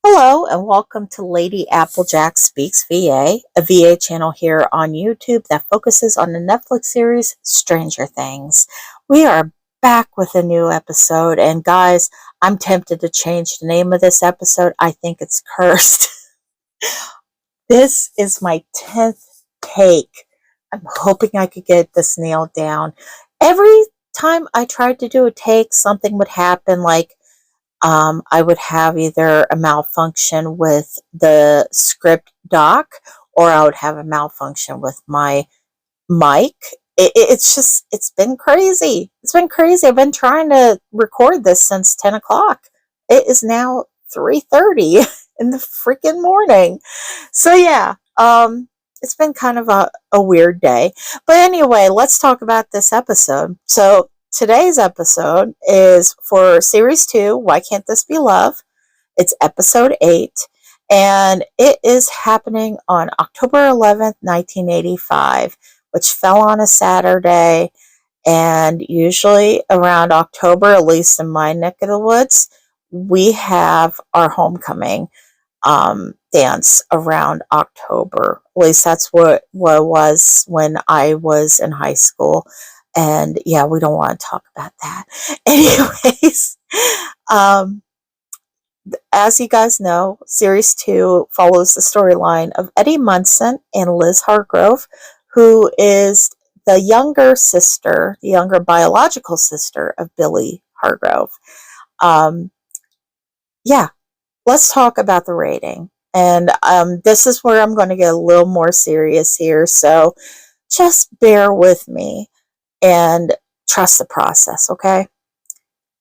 Hello and welcome to Lady Applejack Speaks a VA channel here on YouTube that focuses on the Netflix series Stranger Things. We are back with a new episode, and guys, I'm tempted to change the name of this episode. I think it's cursed. This is my 10th take. I'm hoping I could get this nailed down. Every time I tried to do a take, something would happen, like I would have either a malfunction with the script doc, or I would have a malfunction with my mic. It's been crazy. It's been crazy. I've been trying to record this since 10 o'clock. It is now 3:30 in the freaking morning. So yeah, it's been kind of a weird day. But anyway, let's talk about this episode. So today's episode is for Series 2, Why Can't This Be Love? It's episode 8, and it is happening on October 11th, 1985, which fell on a Saturday, and usually around October, at least in my neck of the woods, we have our homecoming dance around October. At least that's what it was when I was in high school. And yeah, we don't want to talk about that. Anyways, as you guys know, Series 2 follows the storyline of Eddie Munson and Lis Hargrove, who is the younger sister, the younger biological sister of Billy Hargrove. Yeah, let's talk about the rating. And this is where I'm going to get a little more serious here, so just bear with me and trust the process, okay?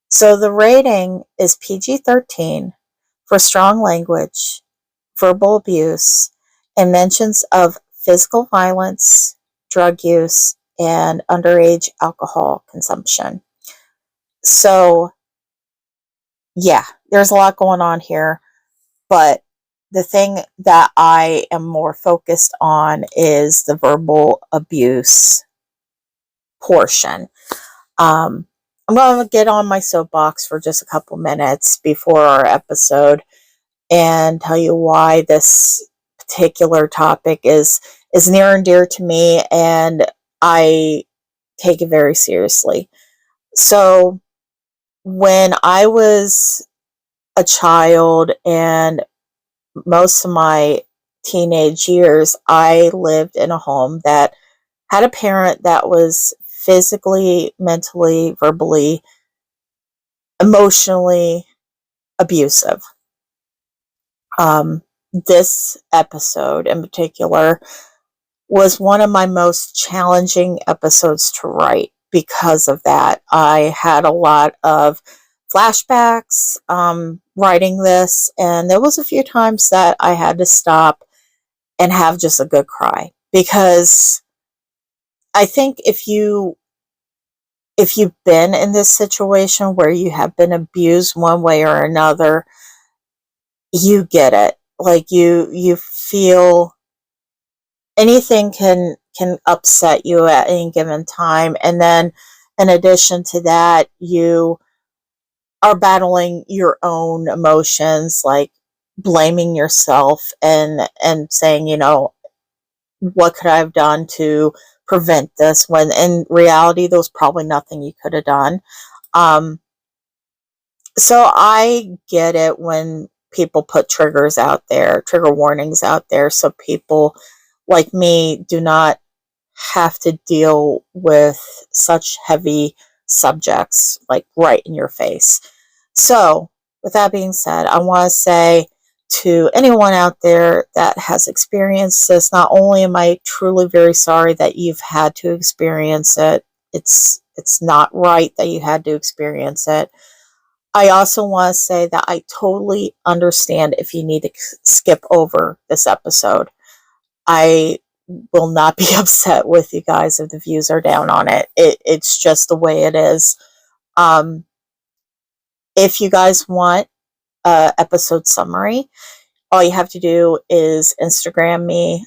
So the rating is PG-13 for strong language, verbal abuse, and mentions of physical violence, drug use, and underage alcohol consumption. So, yeah, there's a lot going on here, but the thing that I am more focused on is the verbal abuse portion. I'm going to get on my soapbox for just a couple minutes before our episode and tell you why this particular topic is near and dear to me, and I take it very seriously. So when I was a child and most of my teenage years, I lived in a home that had a parent that was physically, mentally, verbally, emotionally abusive. This episode in particular was one of my most challenging episodes to write because of that. I had a lot of flashbacks writing this, and there was a few times that I had to stop and have just a good cry, because I think if you've been in this situation where you have been abused one way or another, you get it. Like you feel anything can upset you at any given time, and then in addition to that, you are battling your own emotions, like blaming yourself and saying, what could I have done to prevent this, when in reality there was probably nothing you could have done. So I get it when people put triggers out there, trigger warnings out there, so people like me do not have to deal with such heavy subjects like right in your face. So with that being said, I want to say to anyone out there that has experienced this, not only am I truly very sorry that you've had to experience it, it's not right that you had to experience it. I also want to say that I totally understand if you need to skip over this episode. I will not be upset with you guys if the views are down on it. It's just the way it is. If you guys want an episode summary, all you have to do is Instagram me.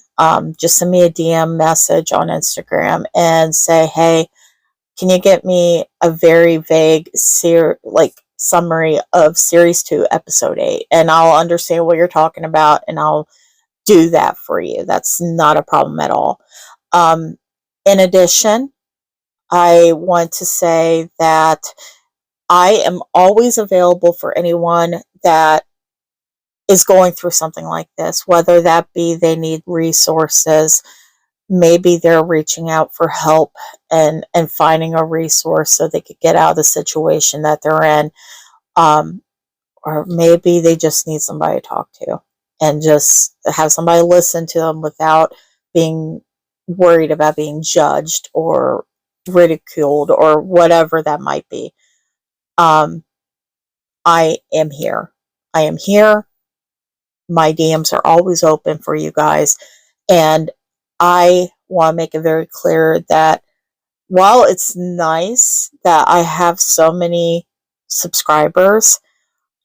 Just send me a DM message on Instagram and say, hey, can you get me a very vague, summary of Series 2, Episode 8. And I'll understand what you're talking about, and I'll do that for you. That's not a problem at all. In addition, I want to say that I am always available for anyone that is going through something like this, whether that be they need resources, maybe they're reaching out for help and finding a resource so they could get out of the situation that they're in, or maybe they just need somebody to talk to and just have somebody listen to them without being worried about being judged or ridiculed or whatever that might be. I am here. I am here. My DMs are always open for you guys. And I want to make it very clear that while it's nice that I have so many subscribers,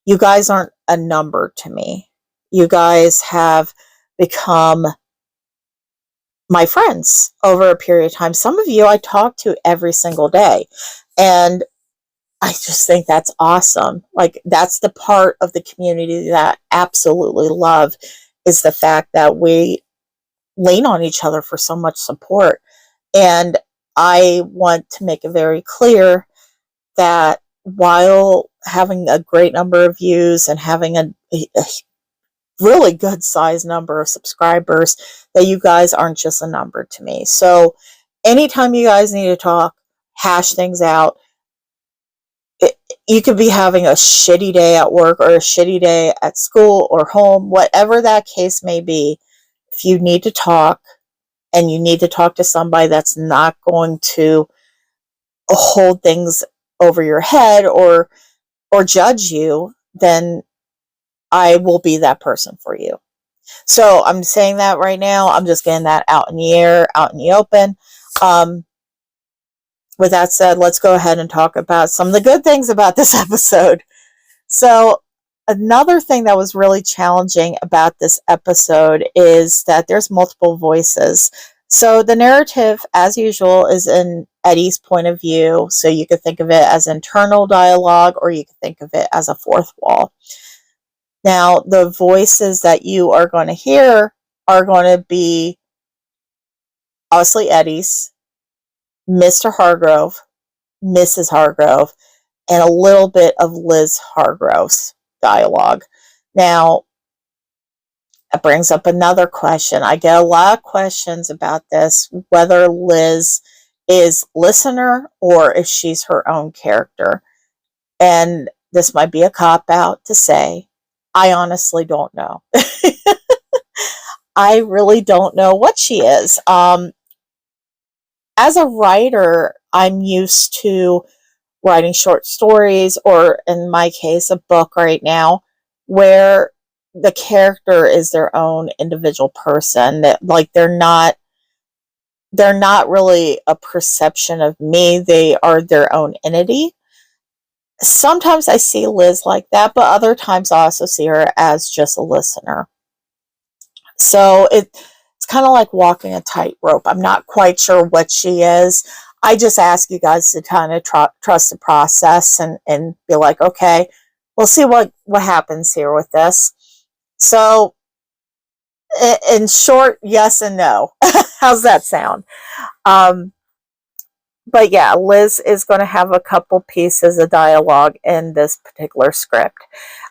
you guys aren't a number to me. You guys have become my friends over a period of time. Some of you I talk to every single day. And I just think that's awesome. Like, that's the part of the community that I absolutely love, is the fact that we lean on each other for so much support. And I want to make it very clear that while having a great number of views and having a really good sized number of subscribers, that you guys aren't just a number to me. So anytime you guys need to talk, hash things out, you could be having a shitty day at work or a shitty day at school or home, whatever that case may be. If you need to talk and you need to talk to somebody that's not going to hold things over your head or judge you, then I will be that person for you. So I'm saying that right now. I'm just getting that out in the air, out in the open. With that said, let's go ahead and talk about some of the good things about this episode. So another thing that was really challenging about this episode is that there's multiple voices. So the narrative, as usual, is in Eddie's point of view. So you could think of it as internal dialogue, or you could think of it as a fourth wall. Now, the voices that you are going to hear are going to be obviously Eddie's, Mr. Hargrove, Mrs. Hargrove, and a little bit of Lis Hargrove's dialogue. Now, that brings up another question. I get a lot of questions about this, whether Lis is listener or if she's her own character. And this might be a cop-out to say, I honestly don't know. I really don't know what she is. As a writer, I'm used to writing short stories, or in my case, a book right now, where the character is their own individual person. That, like, they're not really a perception of me. They are their own entity. Sometimes I see Lis like that, but other times I also see her as just a listener. So it's kind of like walking a tightrope. I'm not quite sure what she is. I just ask you guys to kind of trust the process and be like, okay, we'll see what happens here with this. So in short, yes and no. How's that sound? But yeah, Lis is going to have a couple pieces of dialogue in this particular script.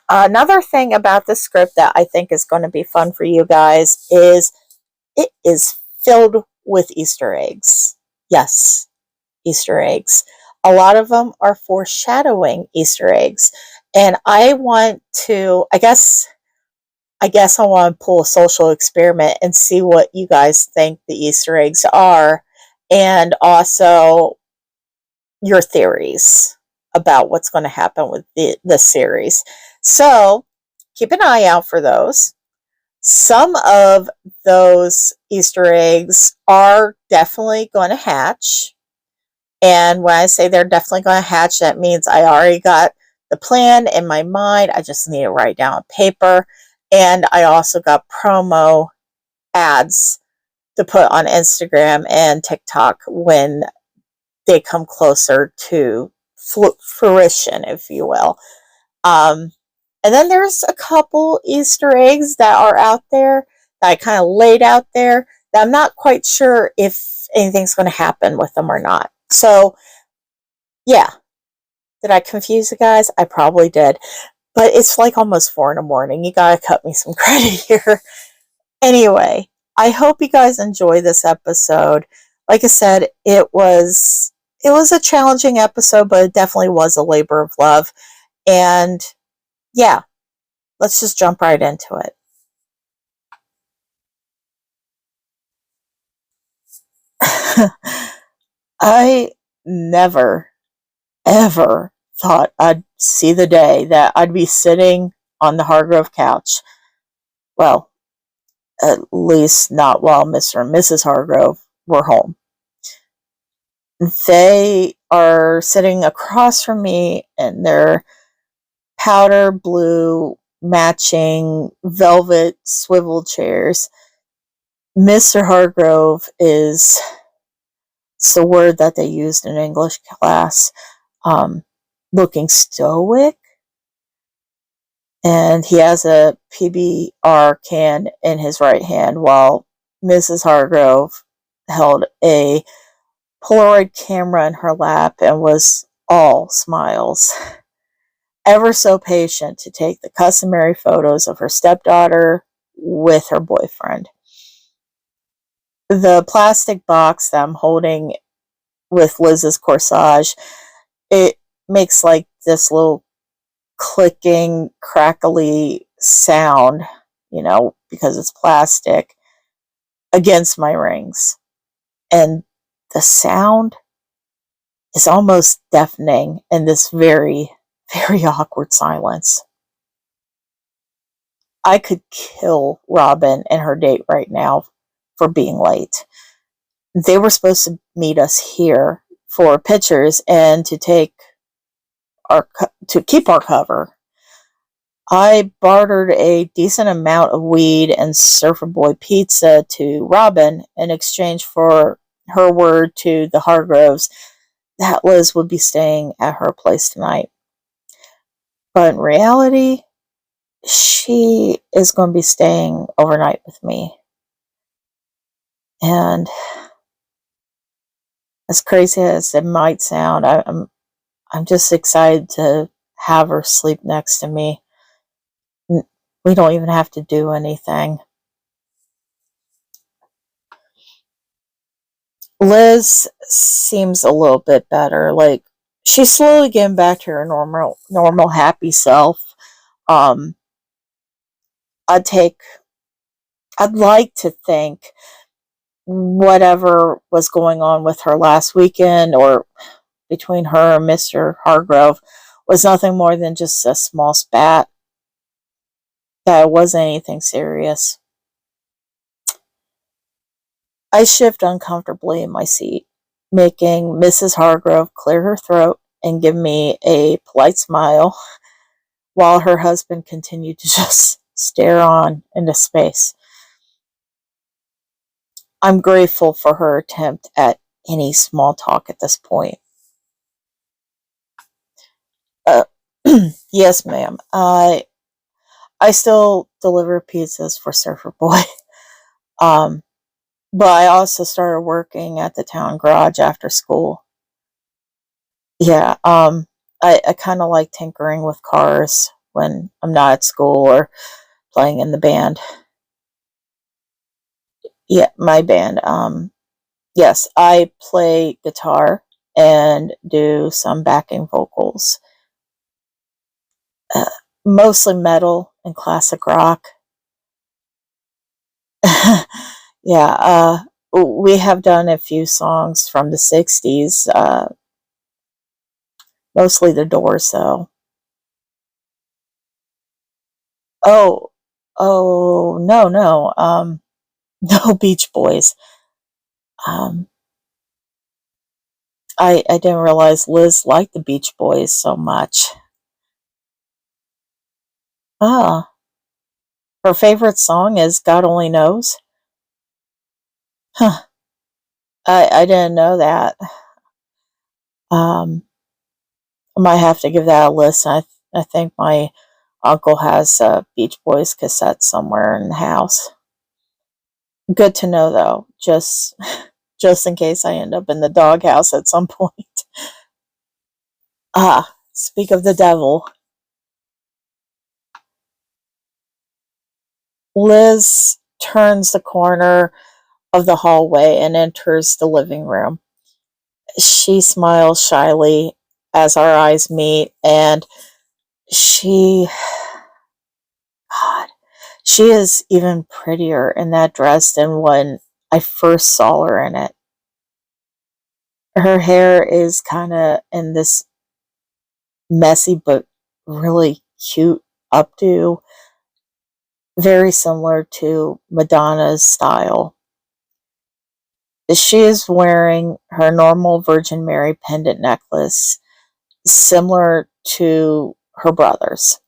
Another thing about the script that I think is going to be fun for you guys is it is filled with Easter eggs. Yes, Easter eggs. A lot of them are foreshadowing Easter eggs. And I want to, I guess I want to pull a social experiment and see what you guys think the Easter eggs are, and also your theories about what's going to happen with the series. So keep an eye out for those. Some of those Easter eggs are definitely going to hatch. And when I say they're definitely going to hatch, that means I already got the plan in my mind. I just need to write down on paper. And I also got promo ads to put on Instagram and TikTok when they come closer to fruition, if you will. And then there's a couple Easter eggs that are out there that I kind of laid out there that I'm not quite sure if anything's going to happen with them or not. So, yeah. Did I confuse you guys? I probably did. But it's like almost 4 in the morning. You gotta cut me some credit here. Anyway, I hope you guys enjoy this episode. Like I said, it was a challenging episode, but it definitely was a labor of love. And yeah, let's just jump right into it. I never, ever thought I'd see the day that I'd be sitting on the Hargrove couch. Well, at least not while Mr. and Mrs. Hargrove were home. They are sitting across from me in their powder blue matching velvet swivel chairs. Mr. Hargrove is it's the word that they used in English class, looking stoic, and he has a PBR can in his right hand while Mrs. Hargrove held a Polaroid camera in her lap and was all smiles, ever so patient to take the customary photos of her stepdaughter with her boyfriend. The plastic box that I'm holding with Liz's corsage, it makes like this little clicking, crackly sound, because it's plastic, against my rings. And the sound is almost deafening in this very, very awkward silence. I could kill Robin and her date right now for being late. They were supposed to meet us here for pictures and to keep our cover. I bartered a decent amount of weed and Surfer Boy pizza to Robin in exchange for her word to the Hargroves that Liz would be staying at her place tonight. But in reality, she is going to be staying overnight with me. And as crazy as it might sound, I'm just excited to have her sleep next to me. We don't even have to do anything. Liz seems a little bit better. Like, she's slowly getting back to her normal happy self. Um, I'd like to think whatever was going on with her last weekend or between her and Mr. Hargrove was nothing more than just a small spat. That it wasn't anything serious. I shift uncomfortably in my seat, making Mrs. Hargrove clear her throat and give me a polite smile while her husband continued to just stare on into space. I'm grateful for her attempt at any small talk at this point. Uh, yes, ma'am. I still deliver pizzas for Surfer Boy. But I also started working at the town garage after school. Yeah, I kind of like tinkering with cars when I'm not at school or playing in the band. Yeah, my band. Yes, I play guitar and do some backing vocals. Uh, Mostly metal and classic rock. Yeah, we have done a few songs from the 60s, mostly the Doors, though. Oh, oh, no, no, no Beach Boys. Um, I didn't realize Liz liked the Beach Boys so much. Ah, her favorite song is God Only Knows. Huh, I didn't know that. Um, I might have to give that a listen. I think my uncle has a Beach Boys cassette somewhere in the house. Good to know, though, just in case I end up in the doghouse at some point. Ah, speak of the devil. Liz turns the corner of the hallway and enters the living room. She smiles shyly as our eyes meet, and God, she is even prettier in that dress than when I first saw her in it. Her hair is kind of in this messy but really cute updo, very similar to Madonna's style. She is wearing her normal Virgin Mary pendant necklace, similar to her brother's.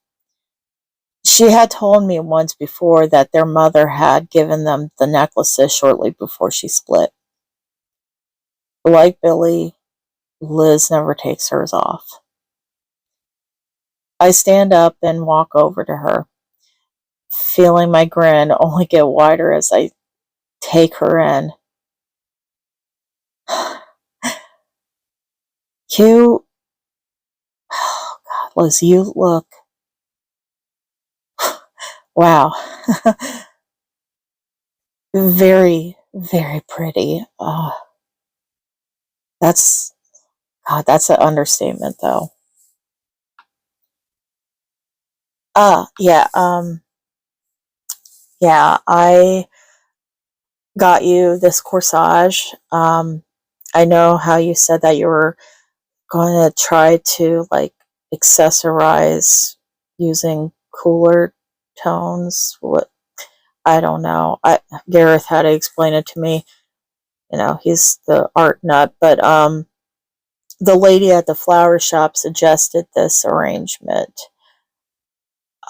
She had told me once before that their mother had given them the necklaces shortly before she split. Like Billy, Liz never takes hers off. I stand up and walk over to her, feeling my grin only get wider as I take her in. You, oh God, Liz, you look, wow, very, very pretty. That's, God, that's an understatement, though. Yeah, yeah, I got you this corsage. I know how you said that you were going to try to like accessorize using cooler tones. What, I don't know. Gareth had to explain it to me. You know, he's the art nut, but the lady at the flower shop suggested this arrangement.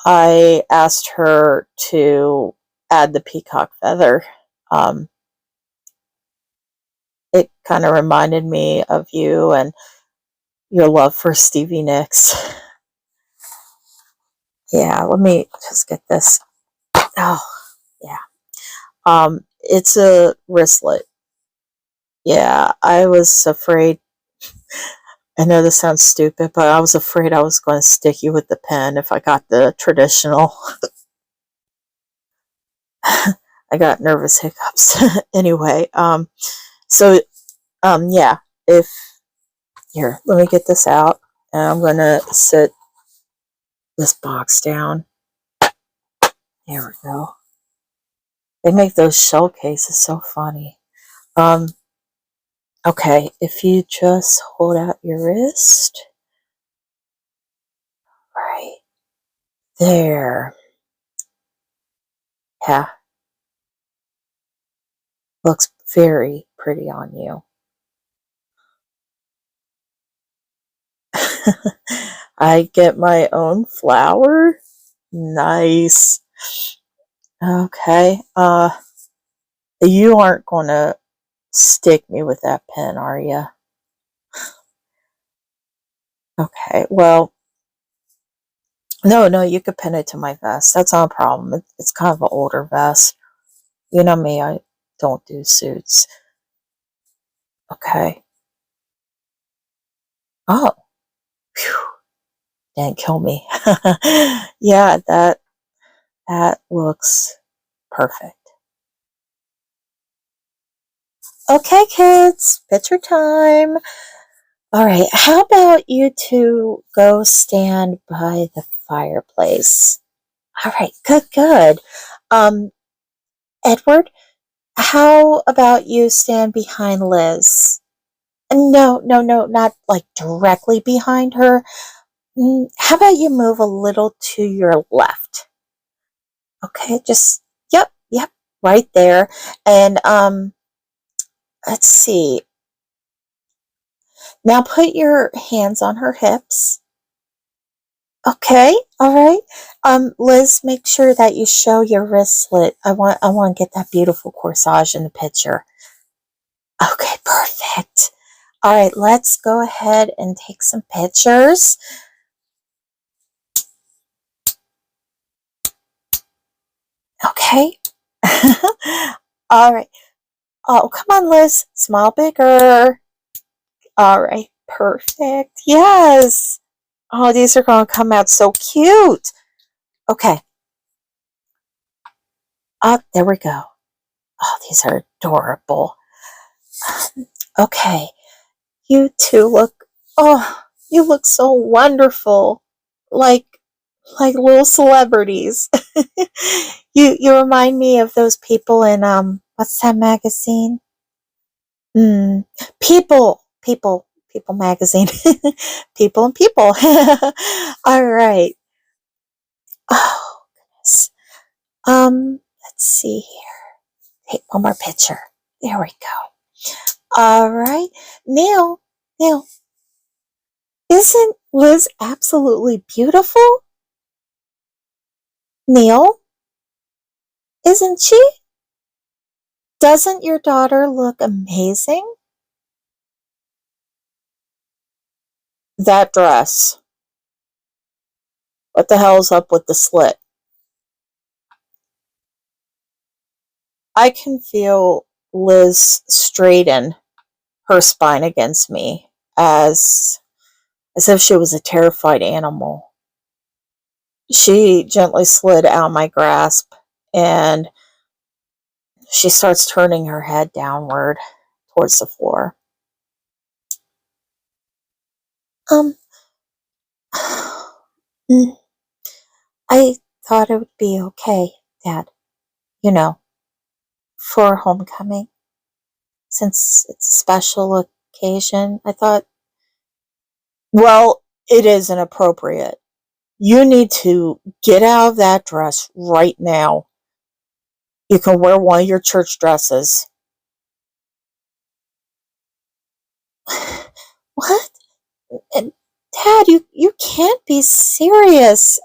I asked her to add the peacock feather. Um, it kind of reminded me of you and your love for Stevie Nicks. Yeah, let me just get this. Oh, yeah. It's a wristlet. Yeah, I was afraid. I know this sounds stupid, but I was afraid I was going to stick you with the pen if I got the traditional. I got nervous hiccups. Anyway, so, yeah, if, here, let me get this out, and I'm going to sit this box down. There we go. They make those shell cases so funny. Okay, if you just hold out your wrist, right there. Yeah, looks very pretty on you. I get my own flower. Nice. Okay. You aren't gonna stick me with that pen, are you? Okay. Well, no, you could pin it to my vest. That's not a problem. It's kind of an older vest. You know me, I don't do suits. Okay. Oh, phew. Didn't kill me. Yeah, that looks perfect. Okay, kids, picture time. All right, how about you two go stand by the fireplace? All right, good. Um, Edward, how about you stand behind Liz? No, not like directly behind her. How about you move a little to your left? Okay, just, yep, right there. And let's see. Now put your hands on her hips. Okay, all right. Liz, make sure that you show your wristlet. I want to get that beautiful corsage in the picture. Okay, perfect. All right, let's go ahead and take some pictures. Okay. All right. Oh, come on, Liz. Smile bigger. All right. Perfect. Yes. Oh, these are going to come out so cute. Okay. Oh, there we go. Oh, these are adorable. Okay. You two look, oh, you look so wonderful. Like, like little celebrities. You remind me of those people in, what's that magazine? Mm, People magazine. People and People. All right. Oh, goodness. Let's see here. Take one more picture. There we go. All right. Neil, isn't Liz absolutely beautiful? Neil, isn't she? Doesn't your daughter look amazing? That dress. What the hell's up with the slit? I can feel Liz straighten her spine against me as if she was a terrified animal. She gently slid out of my grasp and she starts turning her head downward towards the floor. Um, I thought it would be okay, Dad, you know, for homecoming. Since it's a special occasion, I thought, well, it is inappropriate. You need to get out of that dress right now. You can wear one of your church dresses. What? Dad, you can't be serious.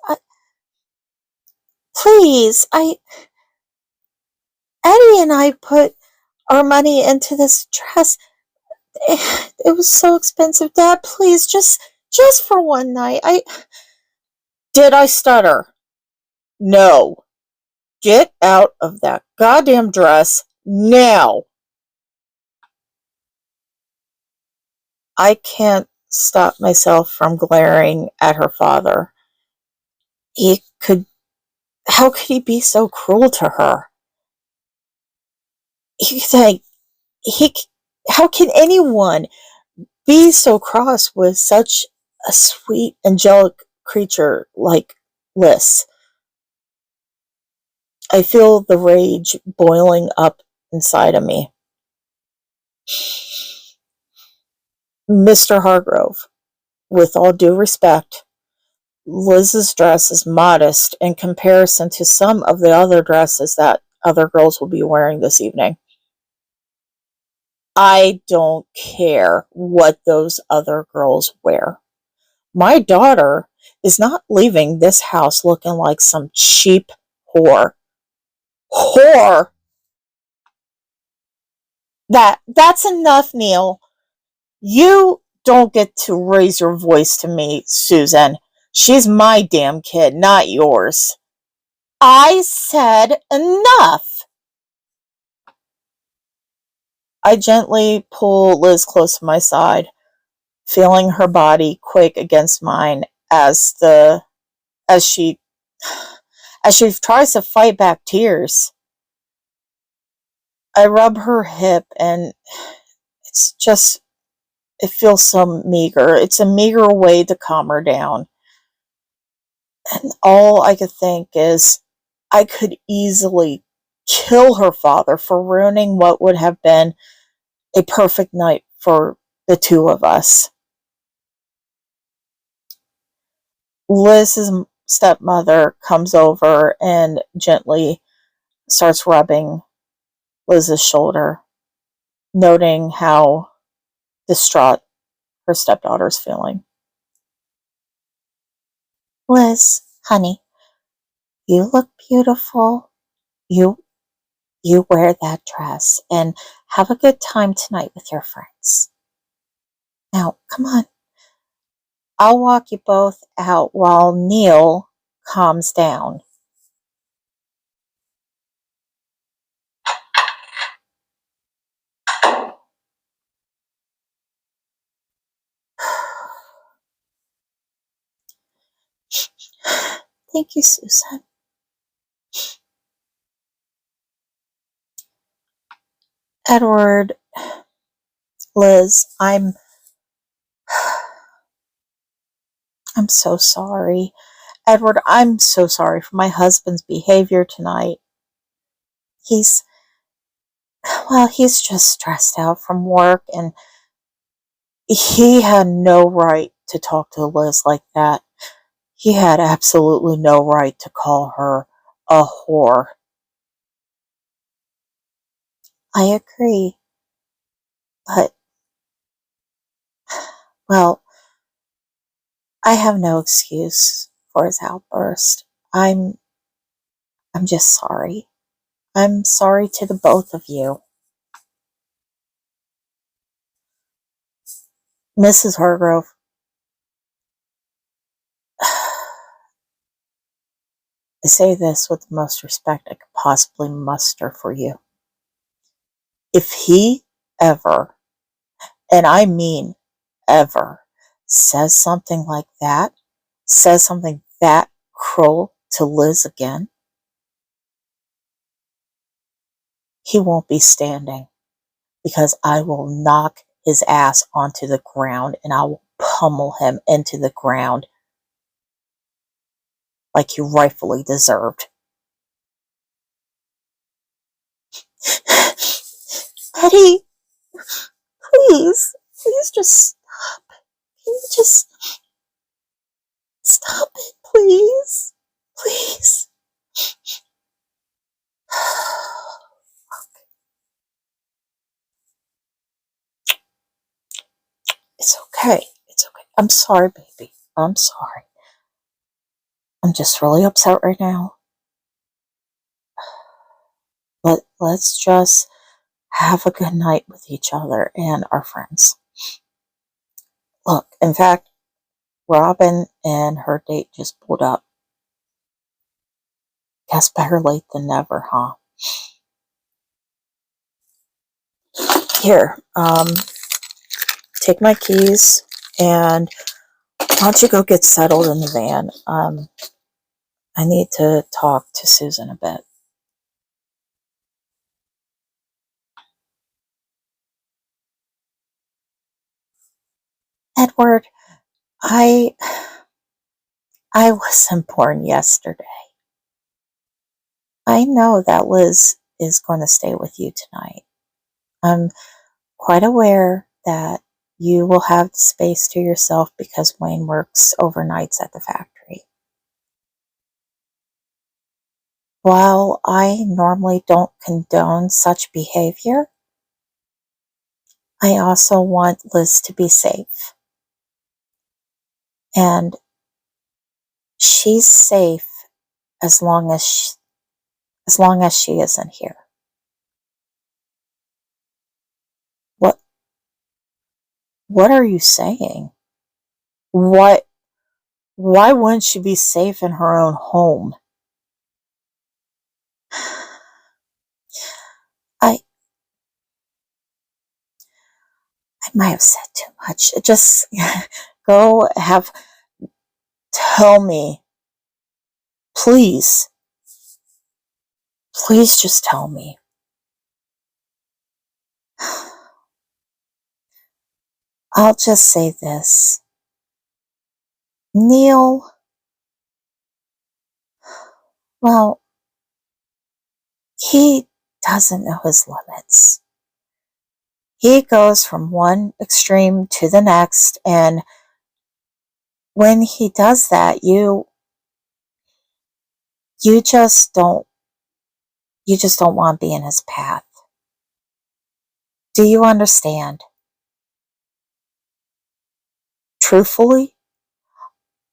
Please, Eddie and I put our money into this dress. It was so expensive, Dad. Please, just for one night. Did I stutter? No. Get out of that goddamn dress now. I can't stop myself from glaring at her father. He could, how could he be so cruel to her? Like, he, how can anyone be so cross with such a sweet, angelic creature like Lis? I feel the rage boiling up inside of me. Mr. Hargrove, with all due respect, Liz's dress is modest in comparison to some of the other dresses that other girls will be wearing this evening. I don't care what those other girls wear. My daughter is not leaving this house looking like some cheap whore. Whore! That's enough, Neil. You don't get to raise your voice to me, Susan. She's my damn kid, not yours. I said enough. I gently pull Liz close to my side, feeling her body quake against mine as she tries to fight back tears. I rub her hip and it's just, it feels so meager. It's a meager way to calm her down. And all I could think is I could easily kill her father for ruining what would have been a perfect night for the two of us. Liz's stepmother comes over and gently starts rubbing Liz's shoulder, noting how distraught her stepdaughter's feeling. Liz, honey, you look beautiful. You you wear that dress and have a good time tonight with your friends. Now, come on. I'll walk you both out while Neil calms down. Thank you, Susan. Edward, Liz, I'm so sorry. Edward, I'm so sorry for my husband's behavior tonight. He's just stressed out from work, and he had no right to talk to Liz like that. He had absolutely no right to call her a whore. I agree, but, well, I have no excuse for his outburst. I'm just sorry. I'm sorry to the both of you. Mrs. Hargrove, I say this with the most respect I could possibly muster for you. If he ever, and I mean ever, says something like that, says something that cruel to Liz again, he won't be standing, because I will knock his ass onto the ground and I will pummel him into the ground like he rightfully deserved. Eddie, please just stop. Can you just stop it, please? Please. It's okay. It's okay. I'm sorry, baby. I'm sorry. I'm just really upset right now. Let's just have a good night with each other and our friends. Look, in fact, Robin and her date just pulled up. Guess better late than never, huh? Here, take my keys, and why don't you go get settled in the van? I need to talk to Susan a bit. Edward, I wasn't born yesterday. I know that Liz is going to stay with you tonight. I'm quite aware that you will have the space to yourself because Wayne works overnights at the factory. While I normally don't condone such behavior, I also want Liz to be safe. And she's safe as long as she isn't here. What are you saying? Why wouldn't she be safe in her own home? I might have said too much. Just tell me. Please just tell me. I'll just say this. Neil, well, he doesn't know his limits. He goes from one extreme to the next, and when he does that, you just don't want to be in his path. Do you understand? Truthfully,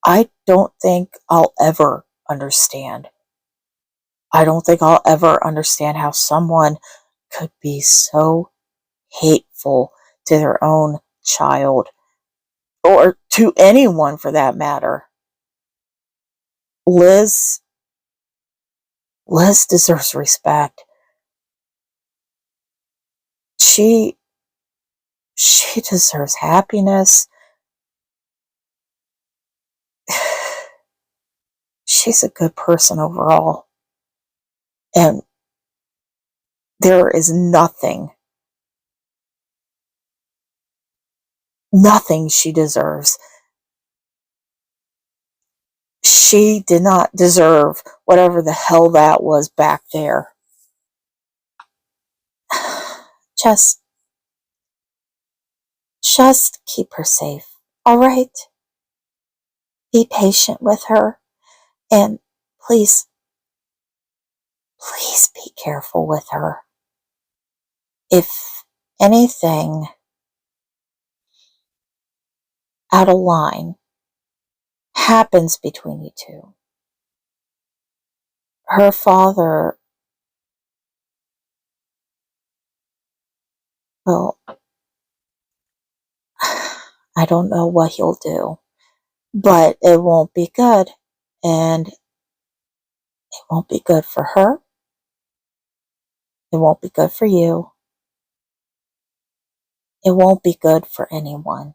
I don't think I'll ever understand. I don't think I'll ever understand how someone could be so hateful to their own child or to anyone for that matter. Lis deserves respect. She deserves happiness. She's a good person overall. And there is nothing she deserves. She did not deserve whatever the hell that was back there. Just keep her safe, all right? Be patient with her, and please be careful with her. If anything out of line happens between you two, her father will, I don't know what he'll do, but it won't be good, and it won't be good for her. It won't be good for you. It won't be good for anyone.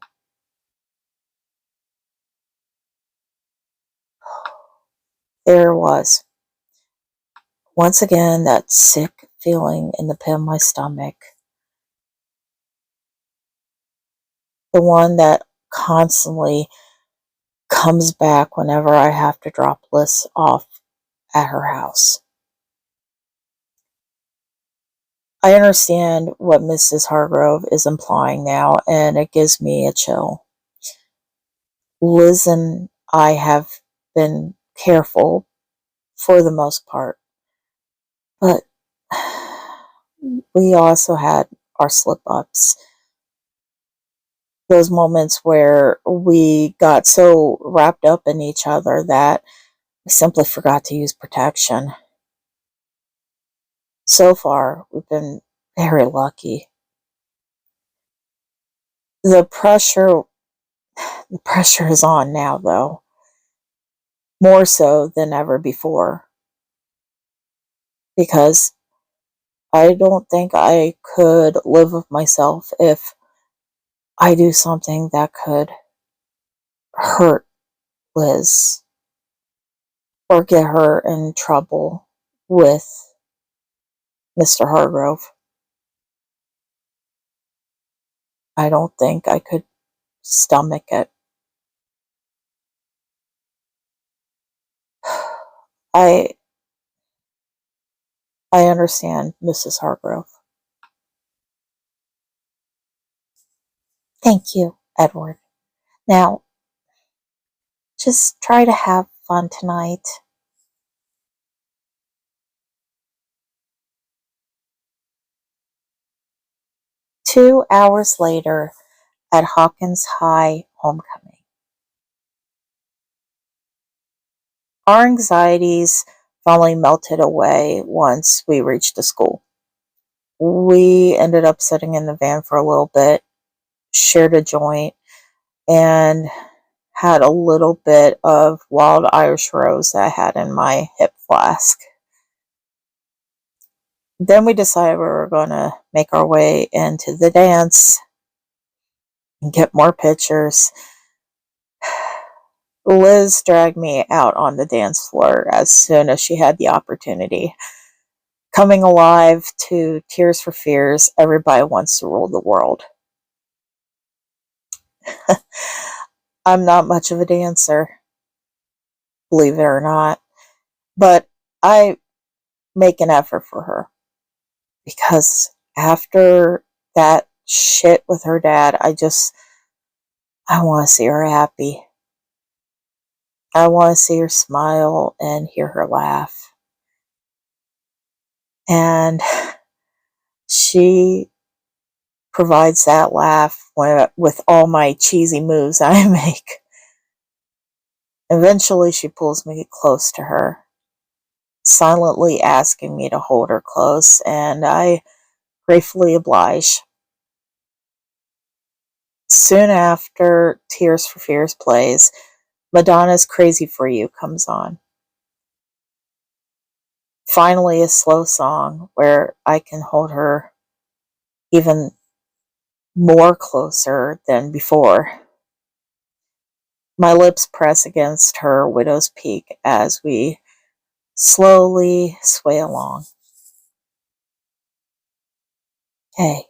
There was, once again, that sick feeling in the pit of my stomach. The one that constantly comes back whenever I have to drop Lis off at her house. I understand what Mrs. Hargrove is implying now, and it gives me a chill. Lis and I have been careful for the most part, but we also had our slip-ups. Those moments where we got so wrapped up in each other that we simply forgot to use protection. So far, we've been very lucky. The pressure is on now, though, more so than ever before, because I don't think I could live with myself if I do something that could hurt Lis or get her in trouble with Mr. Hargrove. I don't think I could stomach it. I understand, Mrs. Hargrove. Thank you, Edward. Now, just try to have fun tonight. Two hours later, at Hawkins High homecoming. Our anxieties finally melted away once we reached the school. We ended up sitting in the van for a little bit, shared a joint, and had a little bit of wild Irish rose that I had in my hip flask. Then we decided we were going to make our way into the dance and get more pictures. Lis dragged me out on the dance floor as soon as she had the opportunity. Coming alive to Tears for Fears, everybody wants to rule the world. I'm not much of a dancer, believe it or not, but I make an effort for her, because after that shit with her dad, I want to see her happy. I want to see her smile and hear her laugh. And she provides that laugh with all my cheesy moves I make. Eventually, she pulls me close to her, silently asking me to hold her close, and I gratefully oblige. Soon after Tears for Fears plays, Madonna's Crazy for You comes on. Finally, a slow song where I can hold her even more closer than before. My lips press against her widow's peak as we slowly sway along. Hey,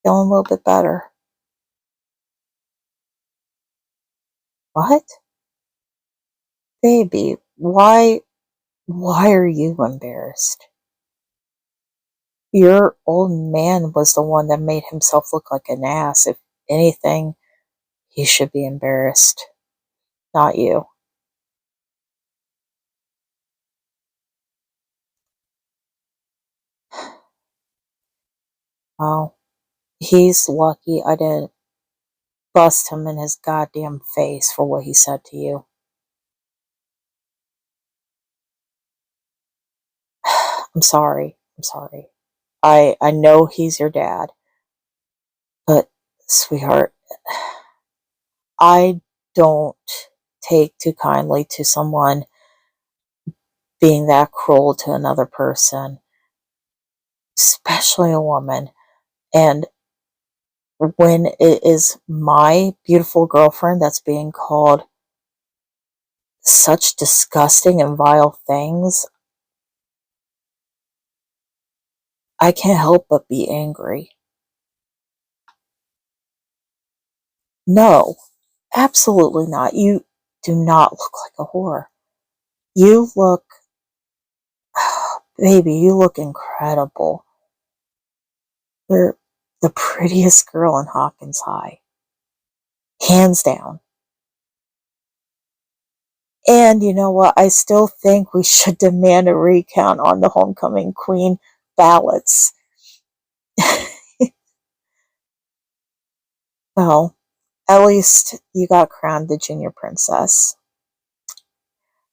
feeling a little bit better. What? Baby, why are you embarrassed? Your old man was the one that made himself look like an ass. If anything, he should be embarrassed, not you. Oh, he's lucky I didn't bust him in his goddamn face for what he said to you. I'm sorry. I'm sorry. I know he's your dad, but sweetheart, I don't take too kindly to someone being that cruel to another person, especially a woman. And when it is my beautiful girlfriend that's being called such disgusting and vile things, I can't help but be angry. No, absolutely not. You do not look like a whore. You look, baby, you look incredible. You're the prettiest girl in Hawkins High. Hands down. And you know what? I still think we should demand a recount on the homecoming queen ballots. Well, at least you got crowned the junior princess. I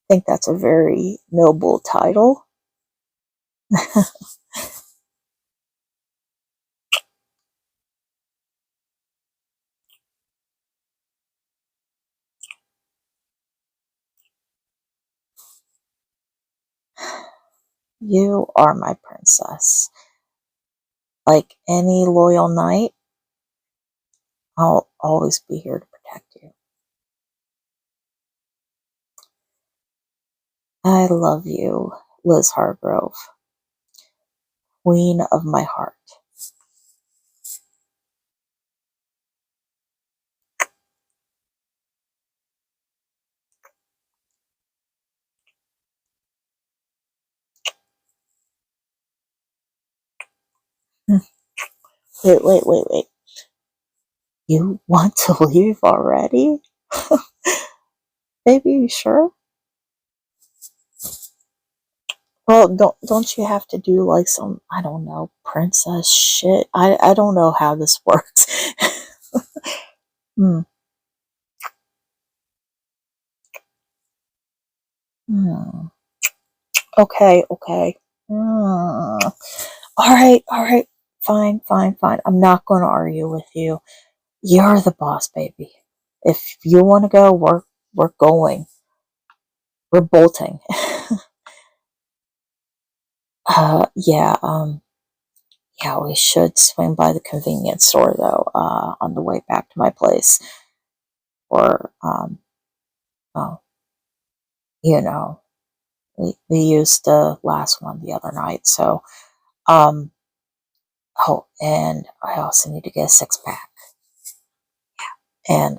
think that's a very noble title. You are my princess. Like any loyal knight, I'll always be here to protect you. I love you, Lis Hargrove, queen of my heart. Wait. You want to leave already? Baby, you sure? Well, don't you have to do like some, I don't know, princess shit? I don't know how this works. Hmm. Hmm. Okay. All right. Fine. I'm not going to argue with you. You're the boss, baby. If you want to go, we're going. We're bolting. Yeah. Yeah. We should swing by the convenience store though. On the way back to my place, or oh, you know, we used the last one the other night. So, um, oh, and I also need to get a 6-pack and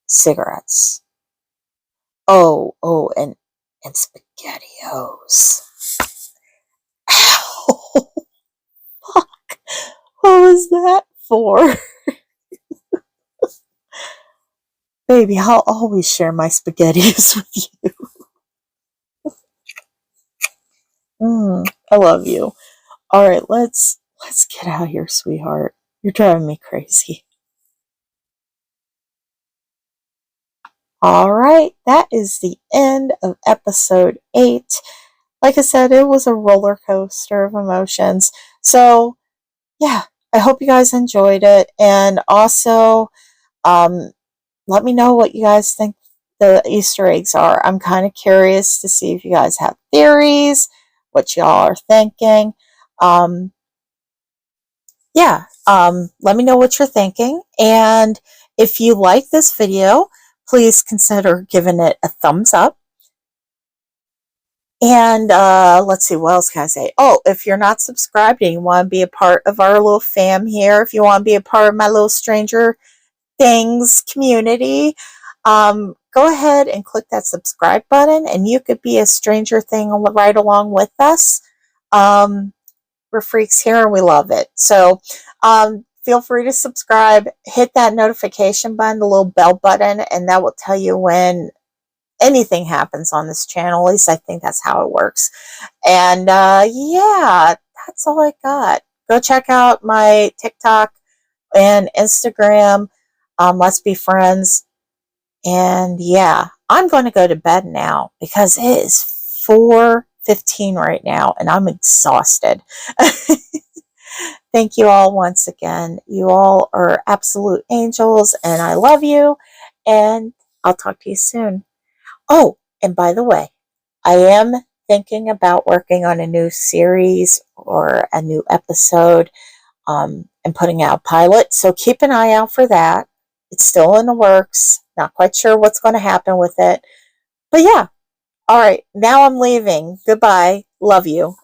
cigarettes. And SpaghettiOs. Ow! What was that for? Baby, I'll always share my SpaghettiOs with you. I love you. All right, let's get out of here, sweetheart. You're driving me crazy. All right, that is the end of episode 8. Like I said, it was a roller coaster of emotions. So, yeah, I hope you guys enjoyed it. And also, um, let me know what you guys think the Easter eggs are. I'm kind of curious to see if you guys have theories, what y'all are thinking. Um, yeah, let me know what you're thinking. And if you like this video, please consider giving it a thumbs up. And let's see, what else can I say? Oh, if you're not subscribed and you want to be a part of our little fam here, if you want to be a part of my little Stranger Things community, go ahead and click that subscribe button, and you could be a Stranger Thing right along with us. We're freaks here and we love it. So feel free to subscribe, hit that notification button, the little bell button, and that will tell you when anything happens on this channel. At least I think that's how it works. And yeah, that's all I got. Go check out my TikTok and Instagram. Let's be friends. And yeah, I'm going to go to bed now because it is 4:15 right now and I'm exhausted. Thank you all once again. You all are absolute angels and I love you. And I'll talk to you soon. Oh, and by the way, I am thinking about working on a new series or a new episode and putting out a pilot. So keep an eye out for that. It's still in the works. Not quite sure what's going to happen with it. But yeah. All right. Now I'm leaving. Goodbye. Love you.